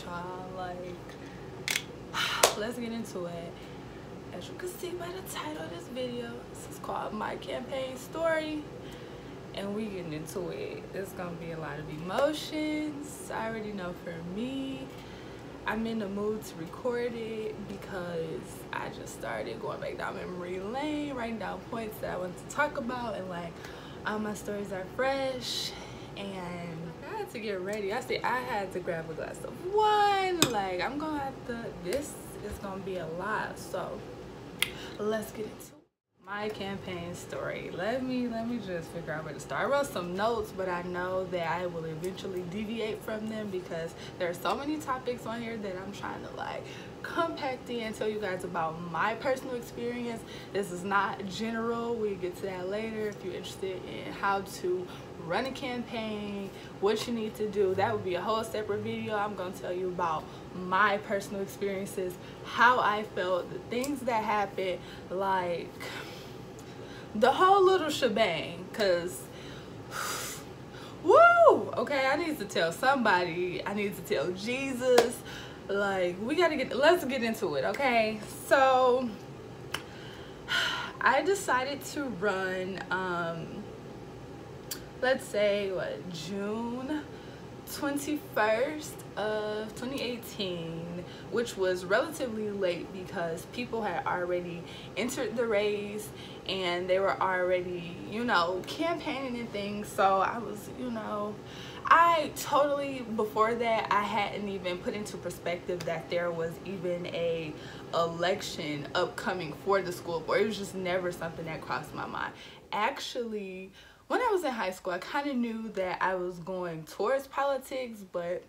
y'all. Like, let's get into it. As you can see by the title of this video, this is called My Campaign Story, and we getting into it. It's gonna be a lot of emotions. I already know for me, I'm in the mood to record it because I just started going back down memory lane, writing down points that I want to talk about, and like all my stories are fresh. And I had to get ready. I had to grab a glass of wine. Like, I'm gonna have to, this is gonna be a lot. So let's get into it. My campaign story. Let me just figure out where to start. I wrote some notes, but I know that I will eventually deviate from them because there are so many topics on here that I'm trying to like compact in and tell you guys about my personal experience. This is not general. We'll get to that later. If you're interested in how to run a campaign, what you need to do, that would be a whole separate video. I'm gonna tell you about my personal experiences, how I felt, the things that happened, like the whole little shebang. Cause woo, okay, I need to tell somebody. I need to tell Jesus. Like, let's get into it. Okay, so I decided to run let's say what, June 21st of 2018, which was relatively late because people had already entered the race and they were already, you know, campaigning and things. So I was, you know, I totally, before that, I hadn't even put into perspective that there was even a election upcoming for the school board. It was just never something that crossed my mind. Actually, when I was in high school, I kind of knew that I was going towards politics, but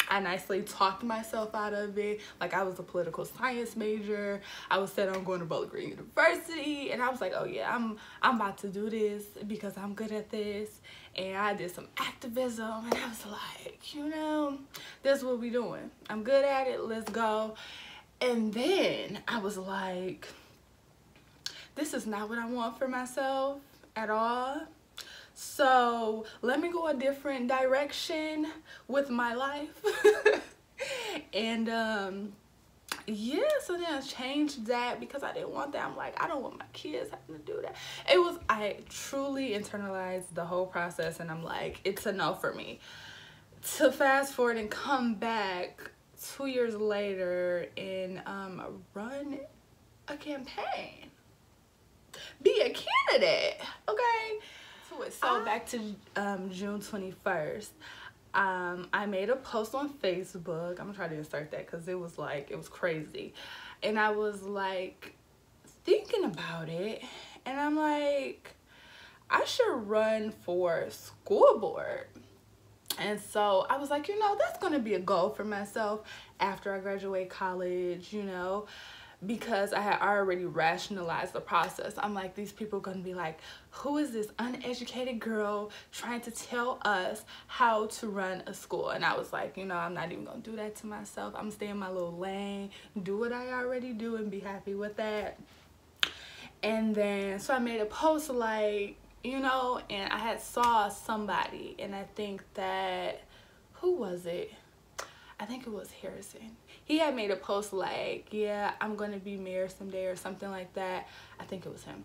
I nicely talked myself out of it. Like, I was a political science major. I was set on going to Bowling Green University, and I was like, oh yeah, I'm about to do this because I'm good at this. And I did some activism, and I was like, you know, this is what we doing. I'm good at it. Let's go. And then I was like, this is not what I want for myself at all. So let me go a different direction with my life. And yeah, so then I changed that because I didn't want that. I'm like, I don't want my kids having to do that. I truly internalized the whole process, and I'm like, it's a no for me. To fast forward and come back 2 years later and run a campaign, be a candidate, okay? So back to June 21st, I made a post on Facebook. I'm gonna try to insert that because it was crazy. And I was like thinking about it, and I'm like, I should run for school board. And so I was like, you know, that's gonna be a goal for myself after I graduate college, you know, because I had already rationalized the process. I'm like, these people are gonna be like, who is this uneducated girl trying to tell us how to run a school? And I was like, you know, I'm not even gonna do that to myself. I'm gonna stay in my little lane, do what I already do, and be happy with that. And then, so I made a post like, you know, and I had saw somebody, and I think that, who was it? I think it was Harrison. He had made a post like, yeah, I'm gonna be mayor someday or something like that. I think it was him.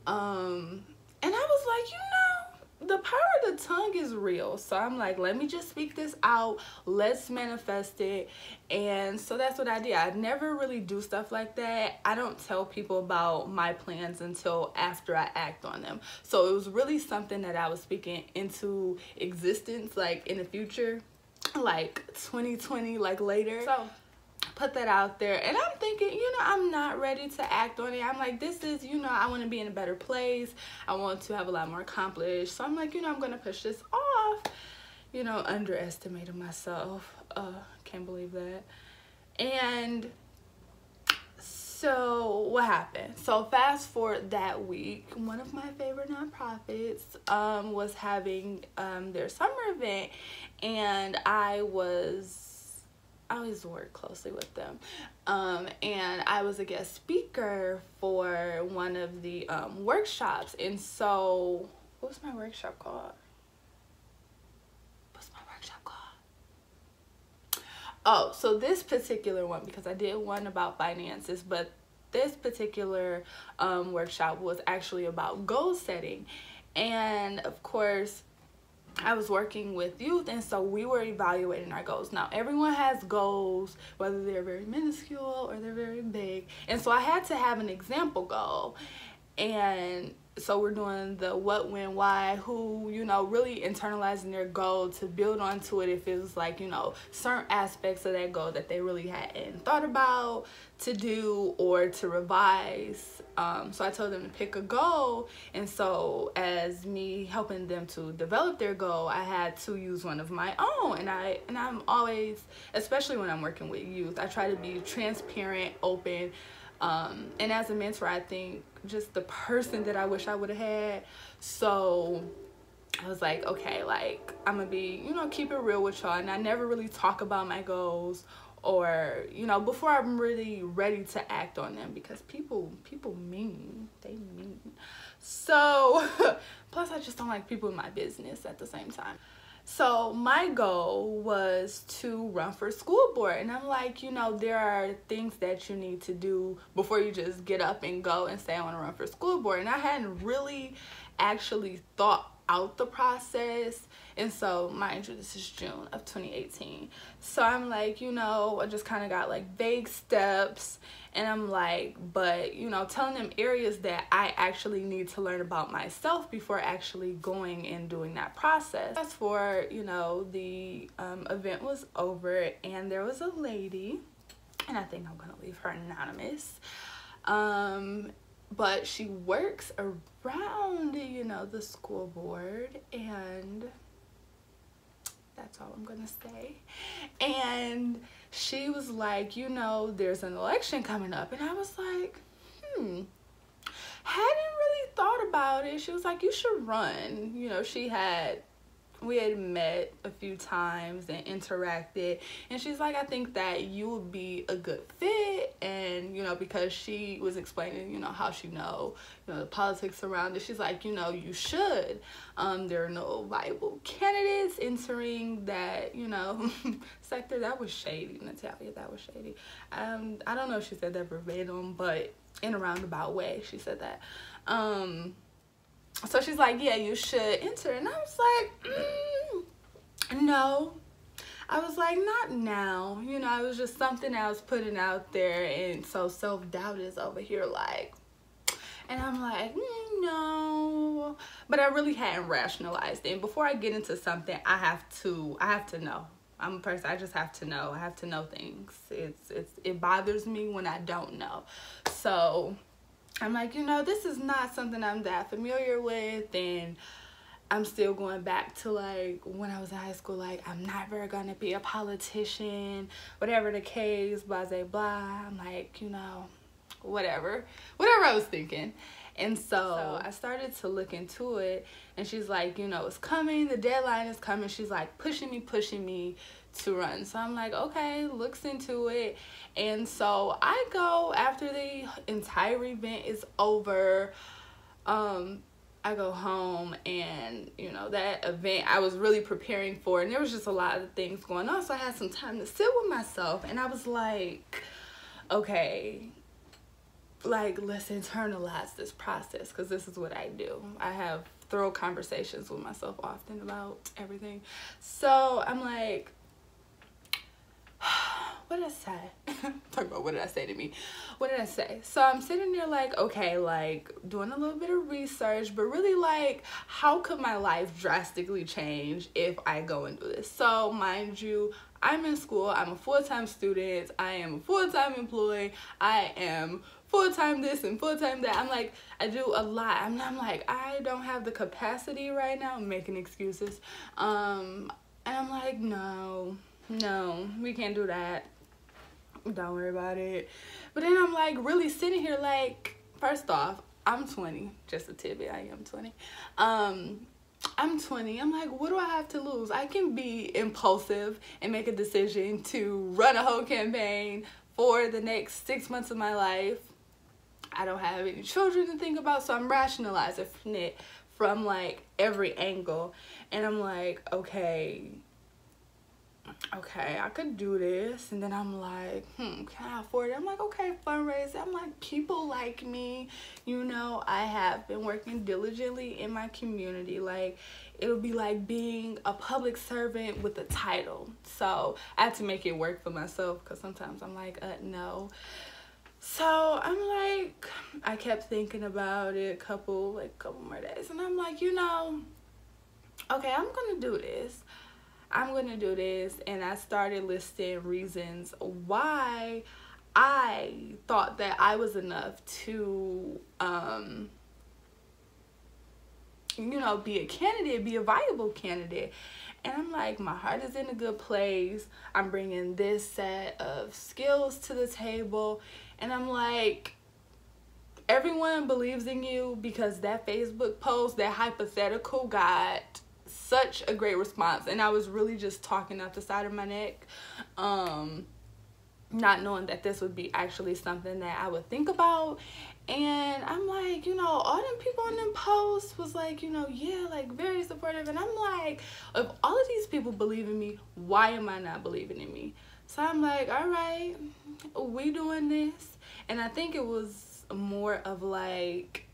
And I was like, you know, the power of the tongue is real. So I'm like, let me just speak this out. Let's manifest it. And so that's what I did. I never really do stuff like that. I don't tell people about my plans until after I act on them. So it was really something that I was speaking into existence, like in the future, like 2020, like later. So put that out there, and I'm thinking, you know, I'm not ready to act on it. I'm like, this is, you know, I want to be in a better place. I want to have a lot more accomplished. So I'm like, you know, I'm gonna push this off. You know, underestimated myself. Can't believe that. And so what happened? So fast forward that week, one of my favorite nonprofits was having their summer event, and I always work closely with them, and I was a guest speaker for one of the workshops. And so, what was my workshop called? Oh, so this particular one, because I did one about finances, but this particular workshop was actually about goal setting. And of course, I was working with youth, and so we were evaluating our goals. Now, everyone has goals, whether they're very minuscule or they're very big. And so I had to have an example goal. And so we're doing the what, when, why, who, you know, really internalizing their goal to build onto it if it was like, you know, certain aspects of that goal that they really hadn't thought about to do or to revise. So I told them to pick a goal, and so as me helping them to develop their goal, I had to use one of my own. And I'm always, especially when I'm working with youth, I try to be transparent, open. And as a mentor, I think just the person that I wish I would have had. So I was like, okay, like, I'm gonna be, you know, keep it real with y'all. And I never really talk about my goals, or, you know, before I'm really ready to act on them, because people mean, they mean. So plus I just don't like people in my business at the same time. So my goal was to run for school board, and I'm like, you know, there are things that you need to do before you just get up and go and say I want to run for school board. And I hadn't really actually thought out the process. And so, mind you, this is June of 2018. So I'm like, you know, I just kind of got like vague steps, and I'm like, but, you know, telling them areas that I actually need to learn about myself before actually going and doing that process. As for, you know, the event was over, and there was a lady, and I think I'm gonna leave her anonymous, but she works around, you know, the school board, and that's all I'm gonna say. And she was like, you know, there's an election coming up. And I was like, hadn't really thought about it. She was like, you should run. You know, we had met a few times and interacted, and she's like, I think that you would be a good fit. And, you know, because she was explaining, you know, how she know, you know, the politics around it, she's like, you know, you should. There are no viable candidates entering that, you know, sector. That was shady, Natalia, that was shady. I don't know if she said that verbatim, but in a roundabout way she said that. So she's like, yeah, you should enter. And I was like, no. I was like, not now. You know, it was just something I was putting out there. And so self-doubt is over here like, and I'm like, no. But I really hadn't rationalized it. And before I get into something, I have to know. I'm a person, I just have to know. I have to know things. It bothers me when I don't know. So I'm like, you know, this is not something I'm that familiar with, and I'm still going back to like when I was in high school, like, I'm never gonna be a politician, whatever the case, blah, blah, blah. I'm like, you know, whatever I was thinking. And so I started to look into it, and she's like, you know, it's coming, the deadline is coming. She's like pushing me to run. So I'm like, okay, looks into it. And so I go after the entire event is over. I go home, and, you know, that event I was really preparing for, and there was just a lot of things going on. So I had some time to sit with myself, and I was like, okay, like, let's internalize this process, because this is what I do. I have thorough conversations with myself often about everything. So I'm like, what did I say? Talk about what did I say to me? What did I say? So I'm sitting there like, okay, like doing a little bit of research, but really like, how could my life drastically change if I go and do this? So mind you, I'm in school, I'm a full-time student, I am a full-time employee, I am full-time this and full-time that. I'm like, I do a lot. I'm like, I don't have the capacity right now. I'm making excuses. And I'm like, no, we can't do that. Don't worry about it. But then I'm like really sitting here like, first off, I'm 20. Just a tidbit, I am 20. I'm 20. I'm like, what do I have to lose? I can be impulsive and make a decision to run a whole campaign for the next 6 months of my life. I don't have any children to think about, so I'm rationalizing it from like every angle. And I'm like, okay, okay, I could do this. And then I'm like, can I afford it? I'm like, okay, fundraising. I'm like, people like me. You know, I have been working diligently in my community. Like, it'll be like being a public servant with a title. So I had to make it work for myself, because sometimes I'm like, no. So I'm like, I kept thinking about it a couple more days. And I'm like, you know, okay, I'm going to do this. I'm going to do this. And I started listing reasons why I thought that I was enough to, you know, be a candidate, be a viable candidate. And I'm like, my heart is in a good place. I'm bringing this set of skills to the table. And I'm like, everyone believes in you, because that Facebook post, that hypothetical, got such a great response. And I was really just talking out the side of my neck, not knowing that this would be actually something that I would think about. And I'm like, you know, all them people on them posts was like, you know, yeah, like very supportive. And I'm like, if all of these people believe in me, why am I not believing in me? So I'm like, all right, we doing this. And I think it was more of like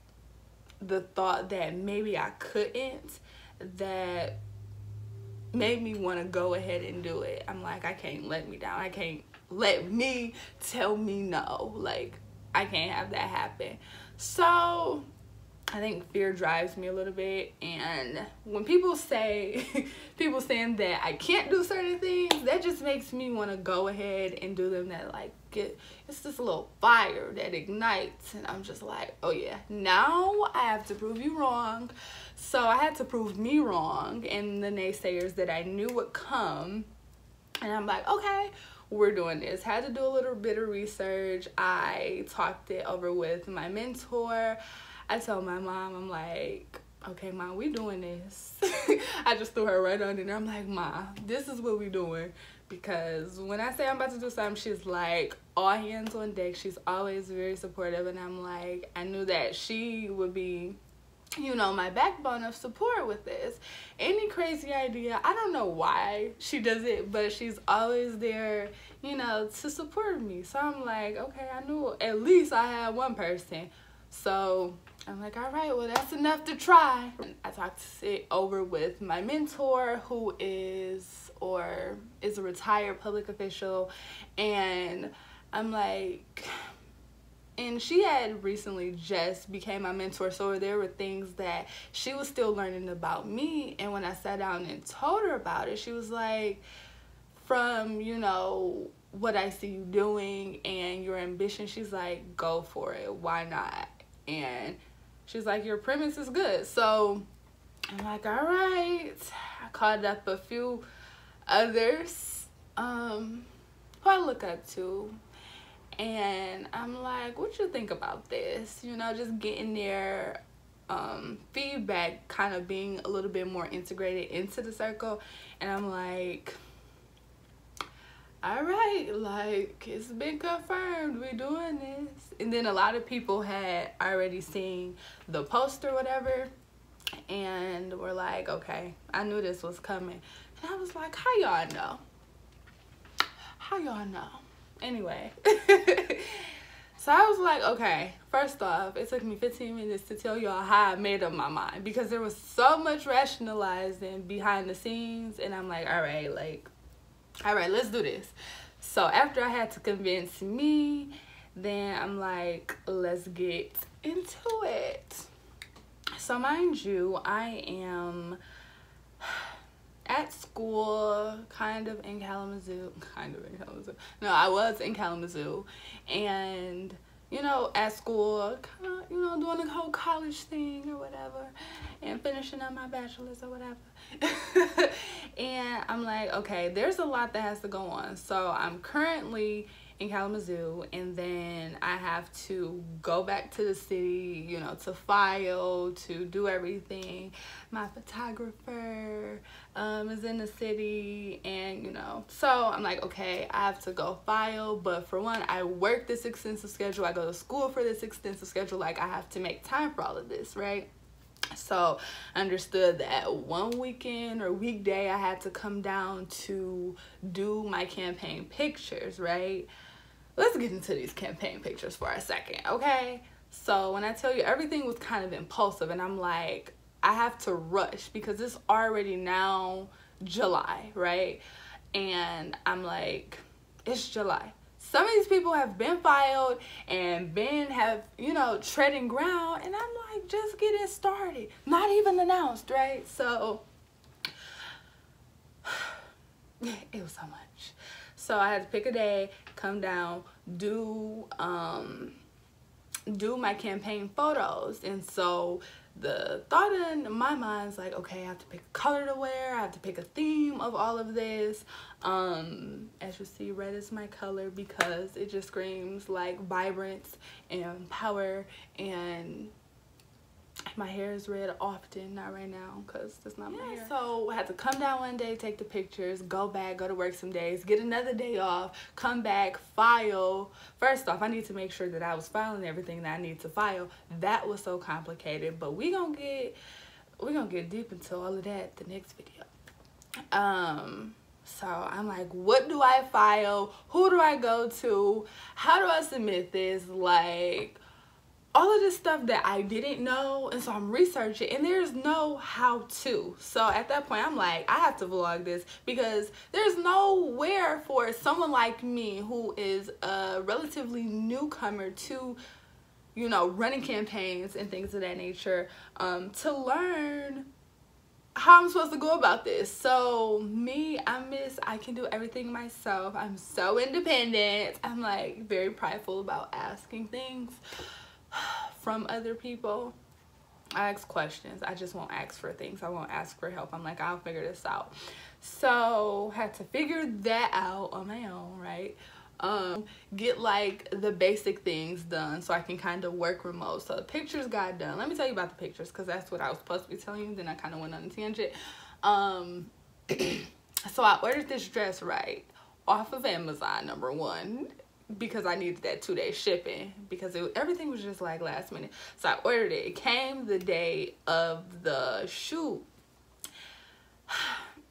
the thought that maybe I couldn't, that made me want to go ahead and do it. I'm like, I can't let me down. I can't let me tell me no. Like, I can't have that happen. So I think fear drives me a little bit. And when people say, people saying that I can't do certain things, that just makes me want to go ahead and do them. That like, it's this little fire that ignites. And I'm just like, oh yeah, now I have to prove you wrong. So I had to prove me wrong and the naysayers that I knew would come. And I'm like, okay, we're doing this. Had to do a little bit of research. I talked it over with my mentor. I told my mom, I'm like, okay, Mom, we doing this. I just threw her right on in there. I'm like, Ma, this is what we doing. Because when I say I'm about to do something, she's like, all hands on deck. She's always very supportive. And I'm like, I knew that she would be, you know, my backbone of support with this. Any crazy idea, I don't know why she does it, but she's always there, you know, to support me. So I'm like, okay, I knew at least I had one person. So I'm like, all right, well, that's enough to try. I talked it over with my mentor, who is a retired public official, and I'm like, and she had recently just became my mentor, so there were things that she was still learning about me. And when I sat down and told her about it, she was like, from, you know, what I see you doing and your ambition, she's like, go for it, why not? And she's like, your premise is good. So I'm like, all right. I called up a few others who I look up to. And I'm like, what you think about this? You know, just getting their feedback, kind of being a little bit more integrated into the circle. And I'm like, all right, like, it's been confirmed, we're doing this. And then a lot of people had already seen the post or whatever, and were like, okay, I knew this was coming. And I was like, how y'all know? How y'all know? Anyway, so I was like, okay, first off, it took me 15 minutes to tell y'all how I made up my mind, because there was so much rationalizing behind the scenes. And I'm like, all right, let's do this. So after I had to convince me, then I'm like, let's get into it. So mind you, I am at school, kind of in Kalamazoo. No, I was in Kalamazoo. And, you know, at school, kind of, you know, doing the whole college thing or whatever. And finishing up my bachelor's or whatever. And I'm like, okay, there's a lot that has to go on. So I'm currently in Kalamazoo, and then I have to go back to the city, you know, to file, to do everything. My photographer is in the city, and, you know, so I'm like, okay, I have to go file. But for one, I work this extensive schedule. I go to school for this extensive schedule. Like, I have to make time for all of this, right? So I understood that one weekend or weekday I had to come down to do my campaign pictures, right? Let's get into these campaign pictures for a second, okay? So when I tell you, everything was kind of impulsive, and I'm like, I have to rush because it's already now July, right? And I'm like, it's July. Some of these people have been filed and treading ground, and I'm like, just getting started, not even announced, right? So it was so much. So I had to pick a day, come down, do my campaign photos. And so the thought in my mind is like, okay, I have to pick a color to wear, I have to pick a theme of all of this. As you see, red is my color because it just screams like vibrance and power. And my hair is red often, not right now because that's not my hair. So I had to come down one day, take the pictures, go back, go to work some days, get another day off, come back, file. First off, I need to make sure that I was filing everything that I need to file. That was so complicated, but we're gonna get deep into all of that the next video. So I'm like, what do I file? Who do I go to? How do I submit this? Like, all of this stuff that I didn't know. And so I'm researching, and there's no how to. So at that point, I'm like, I have to vlog this because there's nowhere for someone like me who is a relatively newcomer to, running campaigns and things of that nature, to learn how I'm supposed to go about this. So me, I can do everything myself. I'm so independent. I'm like very prideful about asking things from other people. I ask questions. I just won't ask for things. I won't ask for help. I'm like, I'll figure this out. So had to figure that out on my own, right? Get like the basic things done so I can kind of work remote. So the pictures got done. Let me tell you about the pictures because that's what I was supposed to be telling you. Then I kind of went on a tangent. So I ordered this dress, right, off of Amazon, number one, because I needed that 2-day shipping because everything was just like last minute. So I ordered it. It came the day of the shoot.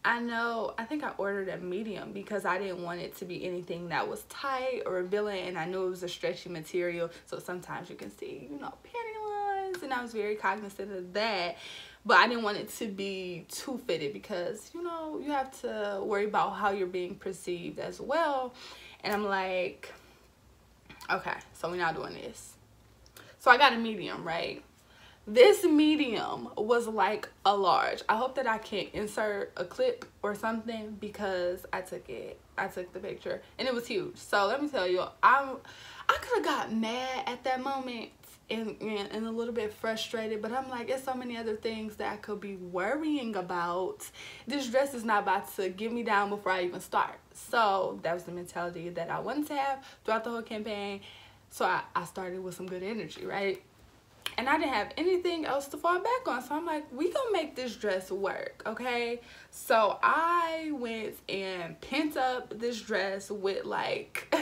I think I ordered a medium because I didn't want it to be anything that was tight or revealing, and I knew it was a stretchy material, so sometimes you can see, panty lines, and I was very cognizant of that. But I didn't want it to be too fitted because, you have to worry about how you're being perceived as well. And I'm like, okay, so we're not doing this. So I got a medium, right? This medium was like a large. I hope that I can insert a clip or something because I took the picture and it was huge. So let me tell you, I could have got mad at that moment and a little bit frustrated, but I'm like, it's so many other things that I could be worrying about. This dress is not about to get me down before I even start. So that was the mentality that I wanted to have throughout the whole campaign. So I started with some good energy, right? And I didn't have anything else to fall back on. So I'm like, we gonna make this dress work, okay? So I went and pinned up this dress with like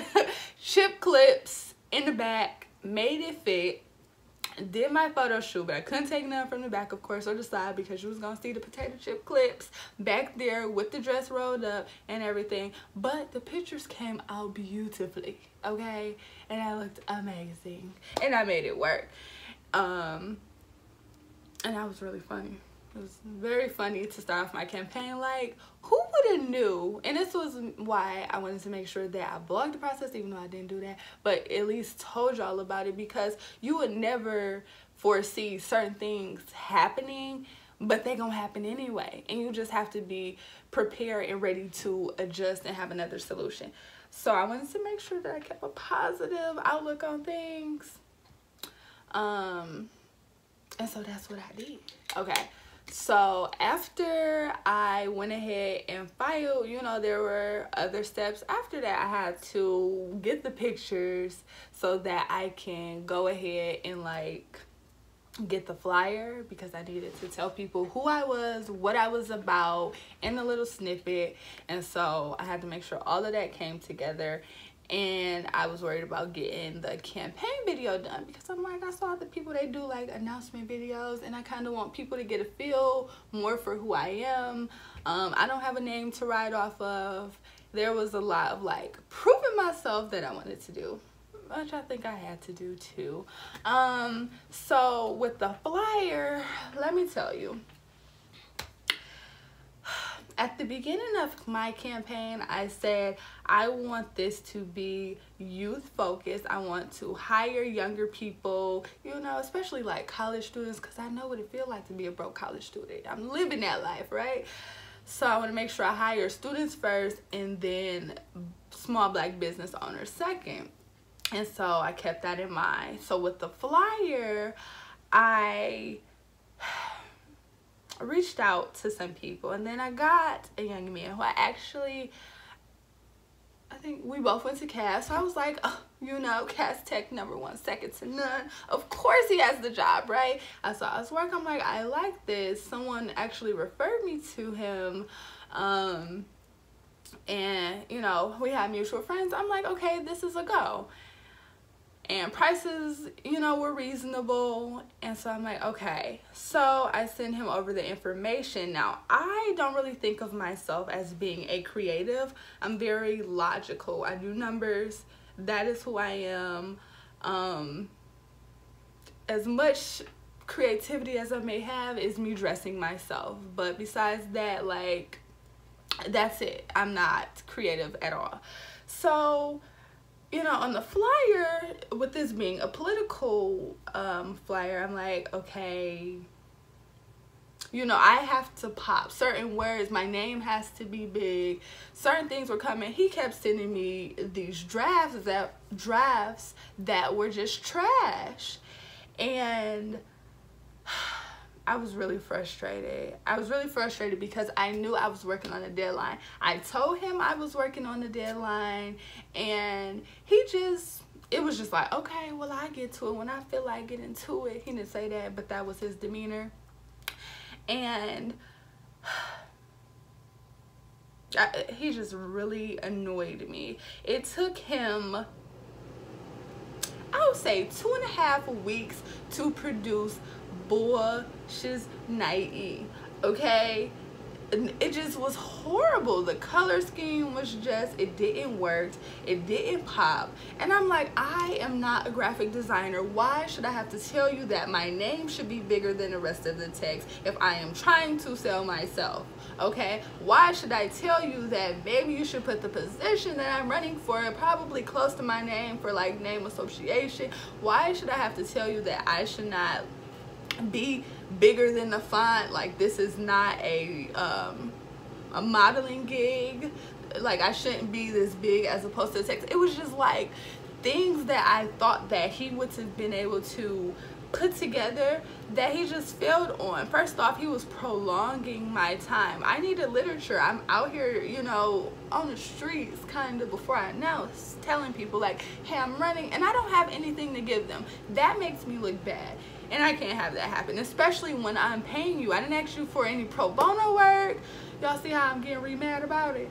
chip clips in the back, made it fit, did my photo shoot, but I couldn't take none from the back, of course, or the side because you was gonna see the potato chip clips back there with the dress rolled up and everything. But the pictures came out beautifully, okay? And I looked amazing, and I made it work. And that was really funny. It was very funny to start off my campaign. Like, who would have knew? And this was why I wanted to make sure that I vlogged the process, even though I didn't do that, but at least told y'all about it, because you would never foresee certain things happening, but they gonna happen anyway, and you just have to be prepared and ready to adjust and have another solution. So I wanted to make sure that I kept a positive outlook on things. And so that's what I did. Okay, so after I went ahead and filed, there were other steps after that. I had to get the pictures so that I can go ahead and like get the flyer, because I needed to tell people who I was, what I was about, in a little snippet. And so I had to make sure all of that came together. and I was worried about getting the campaign video done, because I'm like, I saw the people, they do like announcement videos, and I kind of want people to get a feel more for who I am. I don't have a name to write off of. There was a lot of like proving myself that I wanted to do, which I think I had to do too. So with the flyer, let me tell you, at the beginning of my campaign, I said I want this to be youth focused. I want to hire younger people, you know, especially like college students, because I know what it feels like to be a broke college student. I'm living that life, right? So I want to make sure I hire students first, and then small Black business owners second. And so I kept that in mind. So with the flyer, I reached out to some people, and then I got a young man who I think we both went to Cass. So I was like, oh, you know, Cass Tech #1, second to none. Of course he has the job, right? I saw his work. I'm like, I like this. Someone actually referred me to him. And, you know, we had mutual friends. I'm like, okay, this is a go. And prices, you know, were reasonable. And so I'm like, okay. So I sent him over the information. Now, I don't really think of myself as being a creative. I'm very logical. I do numbers. That is who I am. As much creativity as I may have is me dressing myself. But besides that, like, that's it. I'm not creative at all. So, you know, on the flyer, with this being a political flyer, I'm like, okay, you know, I have to pop certain words. My name has to be big. Certain things were coming. He kept sending me these drafts that were just trash. And I was really frustrated. I was really frustrated because I knew I was working on a deadline. I told him I was working on the deadline, and it was just like, okay, well, I get to it when I feel like getting to it. He didn't say that, but that was his demeanor. And he just really annoyed me. It took him, I would say, 2.5 weeks to produce Bullsh's Night, okay? It just was horrible. The color scheme was just, it didn't work. It didn't pop. And I'm like, I am not a graphic designer. Why should I have to tell you that my name should be bigger than the rest of the text if I am trying to sell myself, okay? Why should I tell you that maybe you should put the position that I'm running for probably close to my name for like name association? Why should I have to tell you that I should not be bigger than the font? Like, this is not a modeling gig. Like, I shouldn't be this big as opposed to the text. It was just like things that I thought that he would have been able to put together that he just failed on. First off, he was prolonging my time. I needed literature. I'm out here, you know, on the streets kind of before I announce, telling people like, hey, I'm running, and I don't have anything to give them. That makes me look bad. And I can't have that happen, especially when I'm paying you. I didn't ask you for any pro bono work. Y'all see how I'm getting re-mad about it?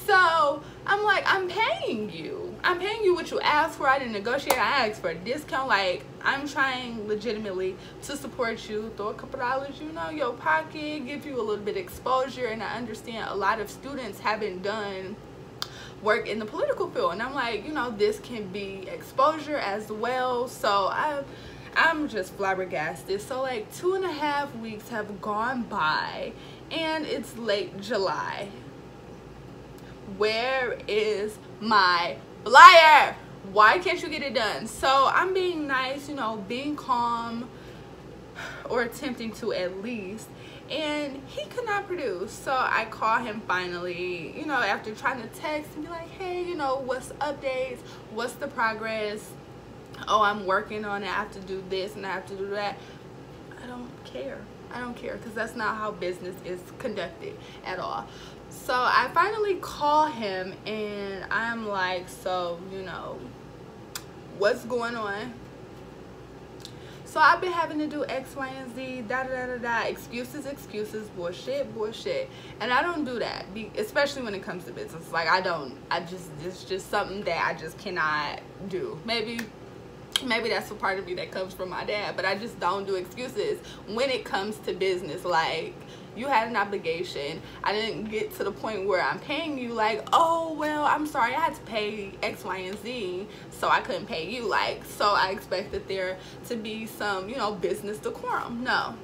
So I'm like, I'm paying you. I'm paying you what you asked for. I didn't negotiate. I asked for a discount. Like, I'm trying legitimately to support you. Throw a couple dollars, you know, in your pocket, give you a little bit of exposure. And I understand a lot of students haven't done work in the political field. And I'm like, you know, this can be exposure as well. So I'm just flabbergasted. So like 2.5 weeks have gone by, and it's late July. Where is my flyer? Why can't you get it done? So I'm being nice, you know, being calm, or attempting to at least, and he could not produce. So I call him finally, you know, after trying to text and be like, hey, you know, what's the updates? What's the progress? Oh, I'm working on it. I have to do this and I have to do that. I don't care. I don't care, because that's not how business is conducted at all. So I finally call him and I'm like, so, you know, what's going on? so I've been having to do X, Y, and Z, da da da da, excuses, bullshit, and I don't do that, especially when it comes to business. Like, it's just something that I just cannot do. Maybe that's a part of me that comes from my dad, but I just don't do excuses when it comes to business. Like, you had an obligation. I didn't get to the point where I'm paying you. Like, oh, well, I'm sorry, I had to pay X, Y, and Z, so I couldn't pay you. Like, so I expected there to be some, you know, business decorum. No.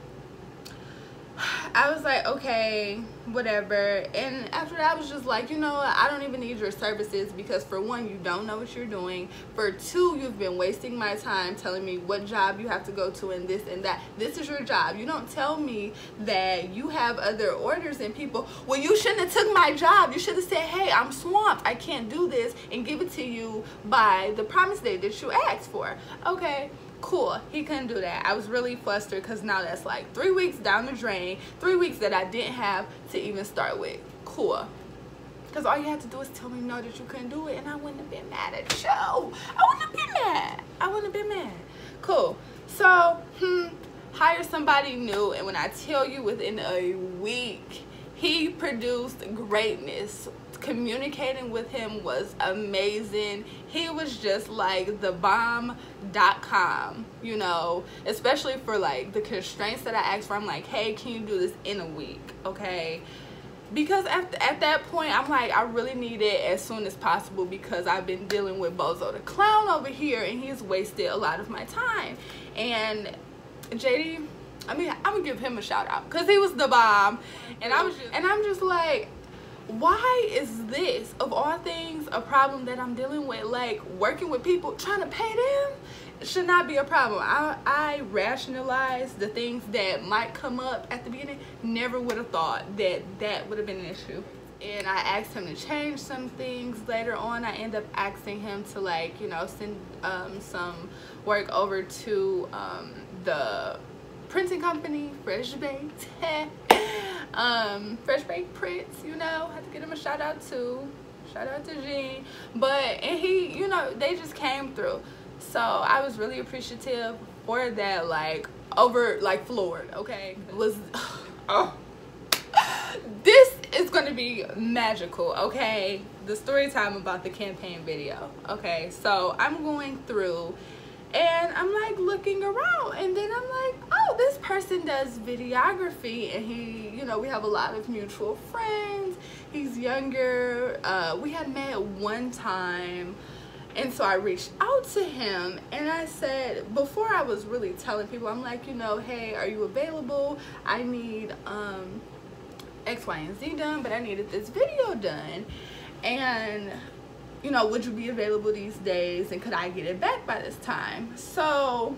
I was like, okay, whatever. And after that, I was just like, you know what? I don't even need your services, because for one, you don't know what you're doing. For two, you've been wasting my time telling me what job you have to go to and this and that. This is your job. You don't tell me that you have other orders and people. Well, you shouldn't have took my job. You should have said, hey, I'm swamped, I can't do this, and give it to you by the promise date that you asked for. Okay. Cool. He couldn't do that. I was really flustered, because now that's like 3 weeks down the drain, 3 weeks that I didn't have to even start with. Cool. Because all you had to do is tell me no, that you couldn't do it, and I wouldn't have been mad at you. I wouldn't have been mad. I wouldn't have been mad. Cool. So, hire somebody new, and when I tell you, within a week, he produced greatness. Communicating with him was amazing. He was just like the bomb.com, you know, especially for like the constraints that I asked for. I'm like, hey, can you do this in a week? Okay. Because at that point, I'm like, I really need it as soon as possible, because I've been dealing with Bozo the Clown over here, and he's wasted a lot of my time. And JD, I mean, I'm gonna give him a shout out, because he was the bomb. And I'm just like, why is this, of all things, a problem that I'm dealing with? Like, working with people, trying to pay them should not be a problem. I rationalize the things that might come up at the beginning. Never would have thought that that would have been an issue. And I asked him to change some things. Later on, I end up asking him to, like, you know, send some work over to the printing company, Fresh Baked. Fresh Baked Prints, you know, had to give him a shout out to Jean. And he, you know, they just came through, so I was really appreciative for that. Like, floored. Okay, this is gonna be magical. Okay, the story time about the campaign video. Okay, so I'm going through, and I'm like looking around, and then I'm like, oh, this person does videography, and he, you know, we have a lot of mutual friends. He's younger. We had met one time, and so I reached out to him, and I said, before I was really telling people, I'm like, you know, hey, are you available? I need X, Y, and Z done, but I needed this video done, and you know, would you be available these days, and could I get it back by this time? So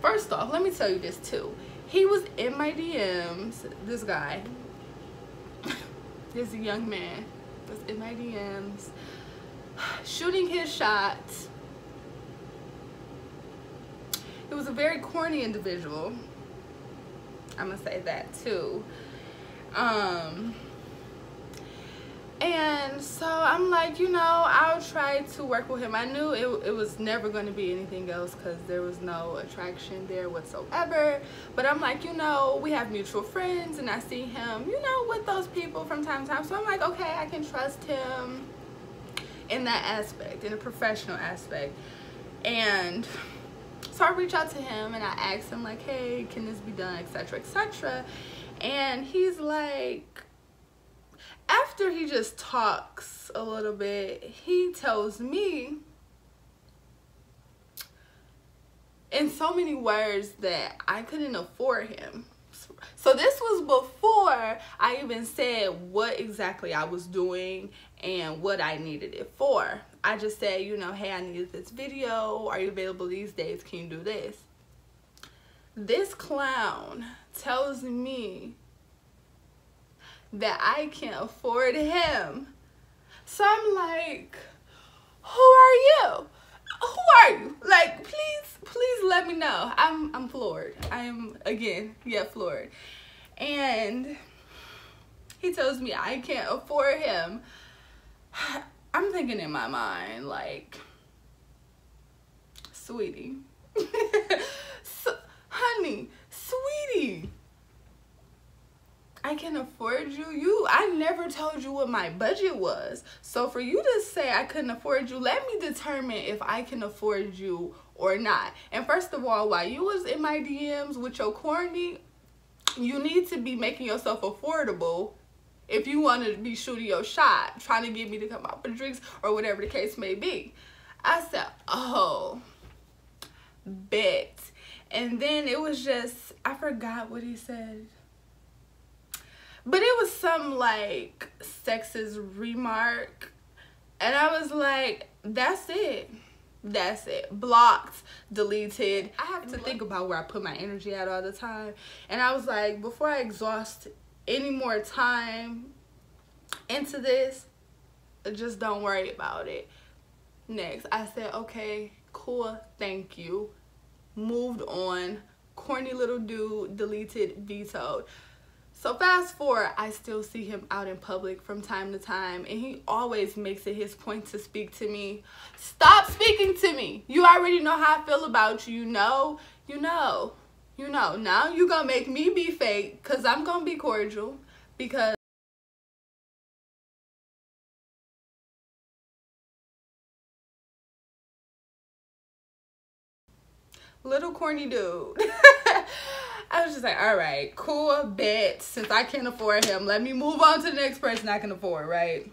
first off, let me tell you this too. He was in my DMs, this guy, this young man was in my DMs, shooting his shot. He was a very corny individual. I'm gonna say that too. And so I'm like, you know, I'll try to work with him. I knew it was never going to be anything else, because there was no attraction there whatsoever. But I'm like, you know, we have mutual friends, and I see him, you know, with those people from time to time. So I'm like, okay, I can trust him in that aspect, in a professional aspect. And so I reach out to him, and I ask him, like, hey, can this be done, etc., etc. And he's like, after he just talks a little bit, he tells me in so many words that I couldn't afford him. So this was before I even said what exactly I was doing and what I needed it for. I just said, you know, hey, I needed this video. Are you available these days? Can you do this? This clown tells me that I can't afford him. So I'm like, who are you? Who are you? Like, please let me know. I'm floored. I am, again, yeah, floored. And he tells me I can't afford him. I'm thinking in my mind, like, sweetie, honey, sweetie, I can afford you. I never told you what my budget was. So for you to say I couldn't afford you, let me determine if I can afford you or not. And first of all, while you was in my DMs with your corny, you need to be making yourself affordable if you want to be shooting your shot, trying to get me to come out for drinks or whatever the case may be. I said, oh, bet. And then it was just, I forgot what he said. But it was some like sexist remark. And I was like, that's it. That's it. Blocked, deleted. I have to think about where I put my energy at all the time. And I was like, before I exhaust any more time into this, just don't worry about it. Next, I said, okay, cool, thank you. Moved on. Corny little dude, deleted, vetoed. So fast forward, I still see him out in public from time to time, and he always makes it his point to speak to me. Stop speaking to me. You already know how I feel about you. You know. Now you gonna make me be fake, because I'm gonna be cordial, because little corny dude. I was just like, all right, cool, bet. Since I can't afford him, let me move on to the next person I can afford, right?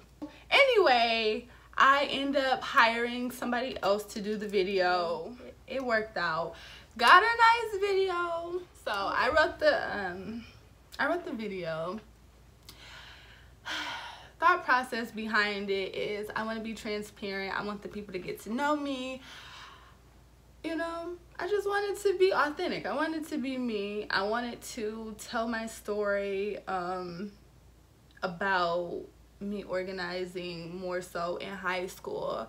Anyway, I end up hiring somebody else to do the video. It worked out. Got a nice video. So I wrote the video. Thought process behind it is I want to be transparent. I want the people to get to know me. You know, I just wanted to be authentic. I wanted to be me. I wanted to tell my story about me organizing more so in high school.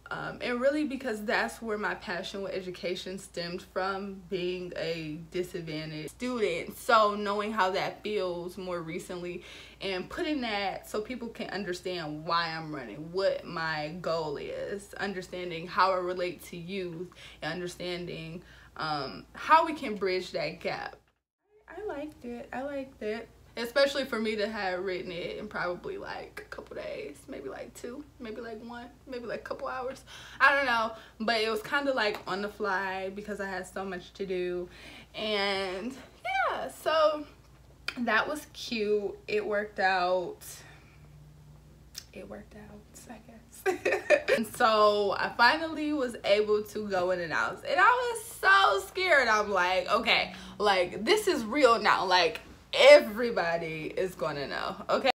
And really because that's where my passion with education stemmed from, being a disadvantaged student. So knowing how that feels more recently and putting that so people can understand why I'm running, what my goal is, understanding how I relate to youth, and understanding how we can bridge that gap. I liked it. Especially for me to have written it in probably like a couple days, maybe like 2, maybe like 1, maybe like a couple hours. I don't know, but it was kind of like on the fly because I had so much to do. And yeah, so that was cute. It worked out, I guess. And so I finally was able to go and announce. And I was so scared. I'm like, okay, like this is real now. Like, everybody is gonna know, okay?